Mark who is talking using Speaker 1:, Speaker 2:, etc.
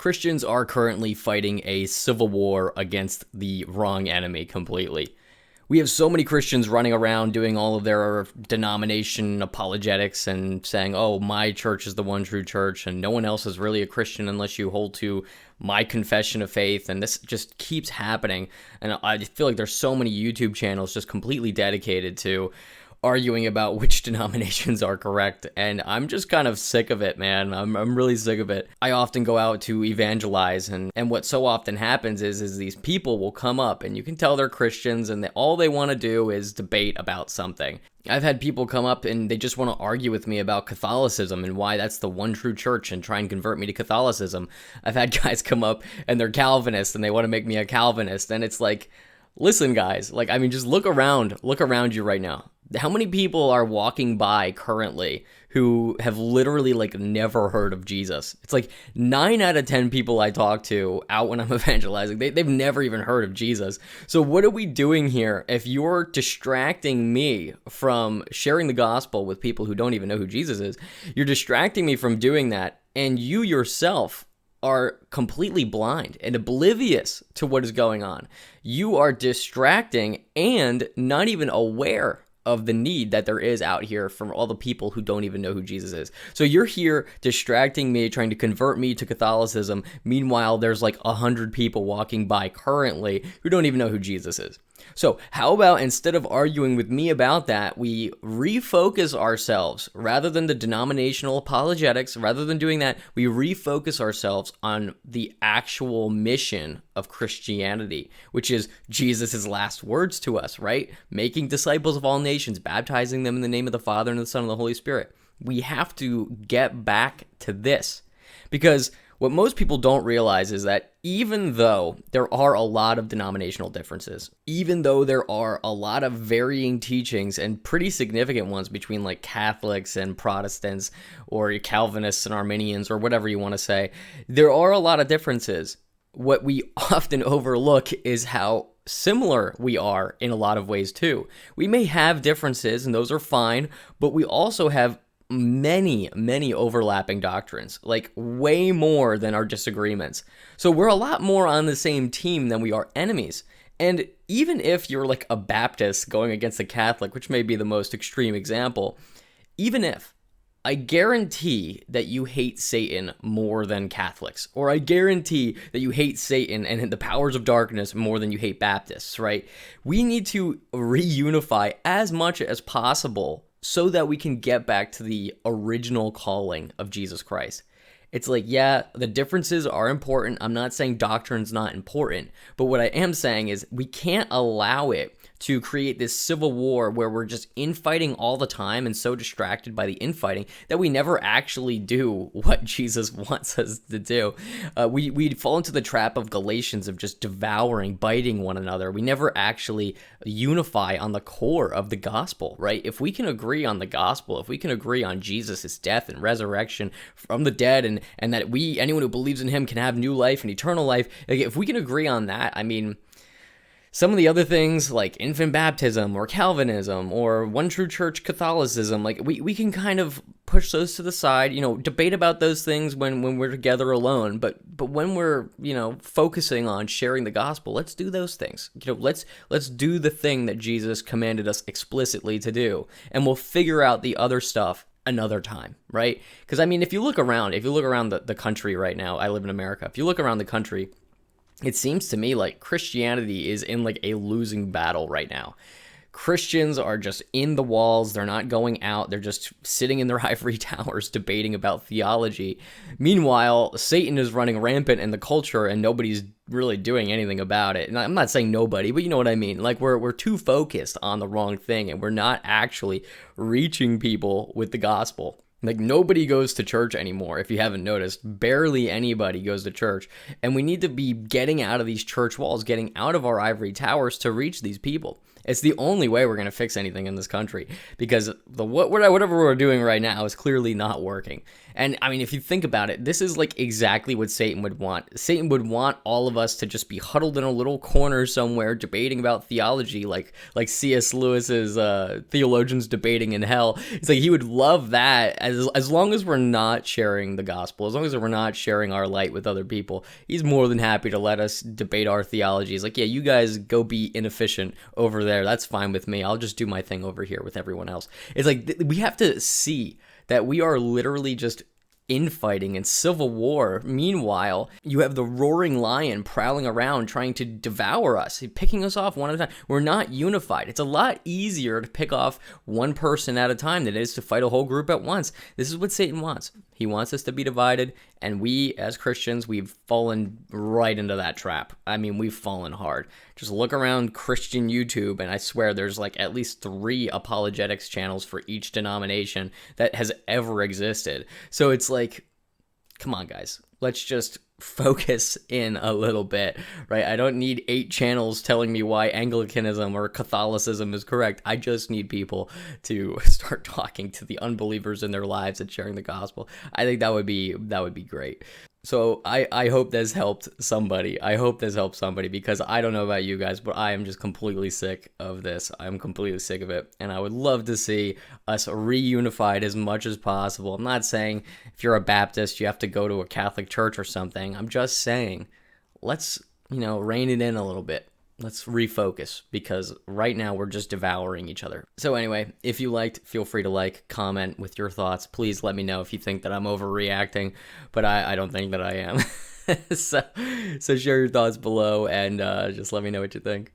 Speaker 1: Christians are currently fighting a civil war against the wrong enemy completely. We have so many Christians running around doing all of their denomination apologetics and saying, oh, my church is the one true church and no one else is really a Christian unless you hold to my confession of faith. And this just keeps happening. And I feel like there's so many YouTube channels just completely dedicated to arguing about which denominations are correct, and I'm just kind of sick of it, man. I'm really sick of it. I often go out to evangelize, and what so often happens is these people will come up, and you can tell they're Christians, and all they want to do is debate about something. I've had people come up and they just want to argue with me about Catholicism and why that's the one true church and try and convert me to Catholicism. I've had guys come up and they're Calvinists and they want to make me a Calvinist, and it's like, listen, guys, like, I mean, just look around you right now. How many people are walking by currently who have literally like never heard of Jesus? It's like 9 out of 10 people I talk to out when I'm evangelizing, they've never even heard of Jesus. So what are we doing here if you're distracting me from sharing the gospel with people who don't even know who Jesus is? You're distracting me from doing that, and you yourself are completely blind and oblivious to what is going on. You are distracting and not even aware of the need that there is out here from all the people who don't even know who Jesus is. So you're here distracting me, trying to convert me to Catholicism. Meanwhile, there's like 100 people walking by currently who don't even know who Jesus is. So how about instead of arguing with me about that, we refocus ourselves rather than the denominational apologetics, rather than doing that, we refocus ourselves on the actual mission of Christianity, which is Jesus' last words to us, right? Making disciples of all nations, baptizing them in the name of the Father and the Son and the Holy Spirit. We have to get back to this, because what most people don't realize is that even though there are a lot of denominational differences, even though there are a lot of varying teachings and pretty significant ones between like Catholics and Protestants or Calvinists and Arminians or whatever you want to say, there are a lot of differences. What we often overlook is how similar we are in a lot of ways too. We may have differences and those are fine, but we also have many overlapping doctrines, like way more than our disagreements. So we're a lot more on the same team than we are enemies. And even if you're like a Baptist going against a Catholic, which may be the most extreme example, even if, I guarantee that you hate Satan more than Catholics, or I guarantee that you hate Satan and the powers of darkness more than you hate Baptists, right? We need to reunify as much as possible so that we can get back to the original calling of Jesus Christ. It's like, yeah, the differences are important. I'm not saying doctrine's not important, but what I am saying is we can't allow it to create this civil war where we're just infighting all the time and so distracted by the infighting that we never actually do what Jesus wants us to do. We fall into the trap of Galatians of just devouring, biting one another. We never actually unify on the core of the gospel, right? If we can agree on the gospel, if we can agree on Jesus' death and resurrection from the dead, and that anyone who believes in him can have new life and eternal life, like, if we can agree on that, I mean, some of the other things like infant baptism or Calvinism or one true church Catholicism, like we can kind of push those to the side, debate about those things when we're together alone. But when we're, focusing on sharing the gospel, let's do those things. Let's do the thing that Jesus commanded us explicitly to do, and we'll figure out the other stuff another time, right? Because I mean, if you look around the country right now, I live in America. If you look around the country, it seems to me like Christianity is in like a losing battle right now. Christians are just in the walls. They're not going out. They're just sitting in their ivory towers debating about theology. Meanwhile, Satan is running rampant in the culture and nobody's really doing anything about it. And I'm not saying nobody, but you know what I mean. Like we're too focused on the wrong thing and we're not actually reaching people with the gospel. Like nobody goes to church anymore, if you haven't noticed. Barely anybody goes to church. And we need to be getting out of these church walls, getting out of our ivory towers to reach these people. It's the only way we're going to fix anything in this country, because whatever we're doing right now is clearly not working. And I mean, if you think about it, this is like exactly what Satan would want. Satan would want all of us to just be huddled in a little corner somewhere debating about theology, like C.S. Lewis's theologians debating in hell. It's like he would love that, as long as we're not sharing the gospel, as long as we're not sharing our light with other people. He's more than happy to let us debate our theology. He's like, yeah, you guys go be inefficient over there. That's fine with me. I'll just do my thing over here with everyone else. It's like we have to see that we are literally just infighting and civil war. Meanwhile, you have the roaring lion prowling around trying to devour us, picking us off one at a time. We're not unified. It's a lot easier to pick off one person at a time than it is to fight a whole group at once. This is what Satan wants. He wants us to be divided, and we, as Christians, we've fallen right into that trap. I mean, we've fallen hard. Just look around Christian YouTube, and I swear there's like at least 3 apologetics channels for each denomination that has ever existed. So it's like, come on, guys. Let's just focus in a little bit, right? I don't need 8 channels telling me why Anglicanism or Catholicism is correct. I just need people to start talking to the unbelievers in their lives and sharing the gospel. I think that would be great. So I hope this helped somebody. I hope this helped somebody, because I don't know about you guys, but I am just completely sick of this. I'm completely sick of it. And I would love to see us reunified as much as possible. I'm not saying if you're a Baptist, you have to go to a Catholic church or something. I'm just saying, let's, rein it in a little bit. Let's refocus, because right now we're just devouring each other. So anyway, if you liked, feel free to comment with your thoughts. Please let me know if you think that I'm overreacting, but I don't think that I am. So share your thoughts below, and just let me know what you think.